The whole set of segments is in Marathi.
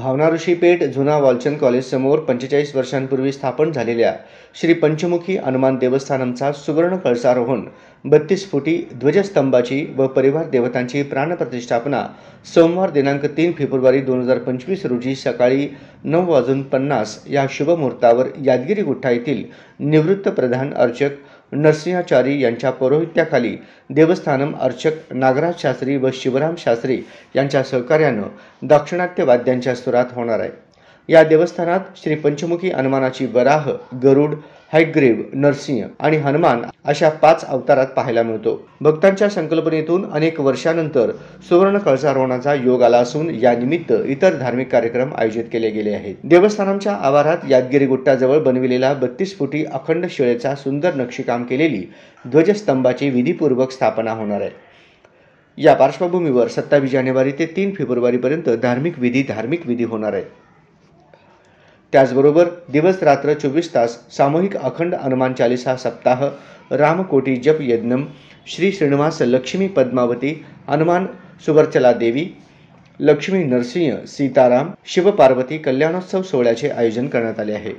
भावना ऋषी पेठ जुना वालचंद कॉलेज समोर 45 वर्षांपूर्वी स्थापन झालेल्या श्री पंचमुखी हनुमान देवस्थानमचा सुवर्ण कळसारोहण 32 फुटी ध्वजस्तंभाची व परिवार देवतांची प्राणप्रतिष्ठापना सोमवार दिनांक 3 फेब्रुवारी 2025 रोजी सकाळी 9:50 या शुभमुहूर्तावर यादगिरी गुट्टा येथील निवृत्त प्रधान अर्चक नरसिंहाचारी यांच्या पौरोहित्याखाली देवस्थानम अर्चक नागराज शास्त्री व शिवराम शास्त्री यांच्या सहकार्यानं दाक्षिणात्य वाद्यांच्या सुरात होणार आहे। या देवस्थानात श्री पंचमुखी हनुमानाची वराह, गरुड, हयग्रीव, नरसिंह आणि हनुमान अशा 5 अवतारात पाहायला मिळतो। भक्तांच्या संकल्पनेतून अनेक वर्षानंतर सुवर्ण कळसारोहणाचा योग आला असून या निमित्त इतर धार्मिक कार्यक्रम आयोजित केले गेले आहेत। देवस्थानमच्या आवारात यादगिरी गुट्टाजवळ बनविलेला 32 फुटी अखंड शिळेचा सुंदर नक्षीकाम केलेली ध्वजस्तंभाची विधीपूर्वक स्थापना होणार आहे। या पार्श्वभूमीवर 27 जानेवारी ते 3 फेब्रुवारी पर्यंत धार्मिक विधी होणार आहेत। त्याचबरोबर दिवस रात्र 24 तास सामूहिक अखंड हनुमान चालीसा सप्ताह, रामकोटी जप यज्ञम, श्री श्रीनिवास लक्ष्मी पद्मावती, हनुमान सुवर्चला देवी, लक्ष्मी नरसिंह, सीताराम, शिवपार्वती कल्याणोत्सव सोहळ्याचे आयोजन करण्यात आले आहे।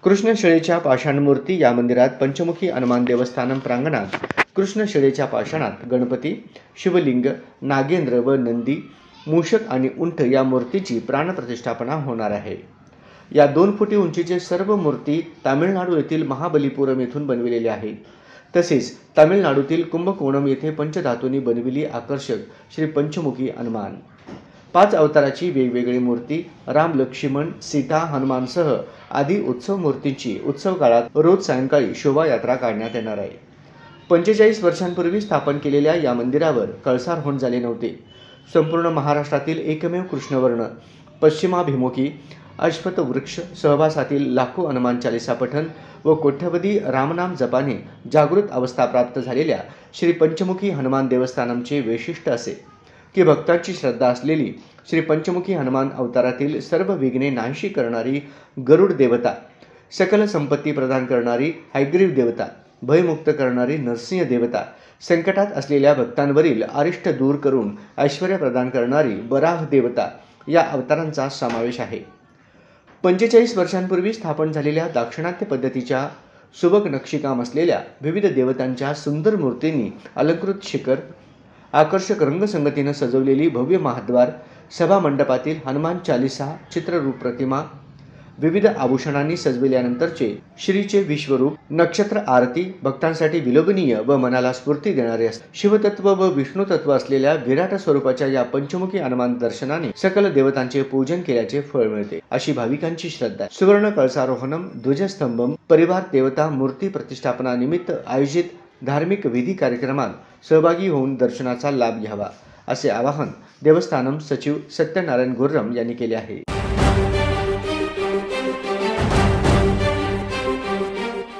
कृष्णशिळेच्या पाषाण मूर्ती या मंदिरात पंचमुखी हनुमान देवस्थानम प्रांगणात कृष्णशिळेच्या पाषाणात गणपती, शिवलिंग, नागेंद्र व नंदी, मूषक आणि उंट या मूर्तीची प्राणप्रतिष्ठापना होणार आहे। या 2 फुटी उंचीचे सर्व मूर्ती तामिळनाडू येथील महाबलीपुरम येथून बनविलेल्या आहेत। तसेच तामिळनाडूतील कुंभकोणम येथे पंचधातूंनी बनविली आकर्षक श्री पंचमुखी हनुमान 5 अवताराची वेगवेगळी मूर्ती, राम, लक्ष्मण, सीता, हनुमानसह आदी उत्सव मूर्तींची उत्सव काळात रोज सायंकाळी शोभायात्रा काढण्यात येणार आहे। 45 वर्षांपूर्वी स्थापन केलेल्या या मंदिरावर कळसारोहण झाले नव्हते। संपूर्ण महाराष्ट्रातील एकमेव कृष्णवर्ण पश्चिमाभिमुखी अश्वत्थ वृक्ष सहवासातील लाखो हनुमान चालीसा पठण व कोट्यवधी रामनाम जपाने जागृत अवस्था प्राप्त झालेल्या श्री पंचमुखी हनुमान देवस्थानमचे वैशिष्ट्य असे की भक्तांची श्रद्धा असलेली श्री पंचमुखी हनुमान अवतारातील सर्व विघ्ने नाहीशी करणारी गरुड देवता, सकल संपत्ती प्रदान करणारी हयग्रीव देवता, भयमुक्त करणारी नरसिंह देवता, संकटात असलेल्या भक्तांवरील अरिष्ट दूर करून ऐश्वर्य प्रदान करणारी वराह देवता या अवतारांचा समावेश आहे। 45 वर्षांपूर्वी स्थापन झालेल्या दाक्षिणात्य पद्धतीच्या सुबक नक्षीकाम असलेल्या विविध देवतांच्या सुंदर मूर्तींनी अलंकृत शिखर, आकर्षक रंगसंगतीने सजवलेली भव्य महाद्वार, सभा मंडपातील हनुमान चालीसा चित्ररूप प्रतिमा, विविध आभूषणांनी सजविल्यानंतरचे श्रीचे विश्वरूप, नक्षत्र आरती भक्तांसाठी विलोभनीय व मनाला स्फूर्ती देणारे असते। शिवतत्व व विष्णुतत्व असलेल्या विराट स्वरूपाच्या या पंचमुखी हनुमान दर्शनाने सकल देवतांचे पूजन केल्याचे फळ मिळते अशी भाविकांची श्रद्धा आहे। सुवर्ण कळसारोहणम, ध्वजस्तंभम, परिवार देवता मूर्ती प्रतिष्ठापना निमित्त आयोजित धार्मिक विधी कार्यक्रमात सहभागी होऊन दर्शनाचा लाभ घ्यावा असे आवाहन देवस्थानम सचिव सत्यनारायण गुर्रम यांनी केले आहे।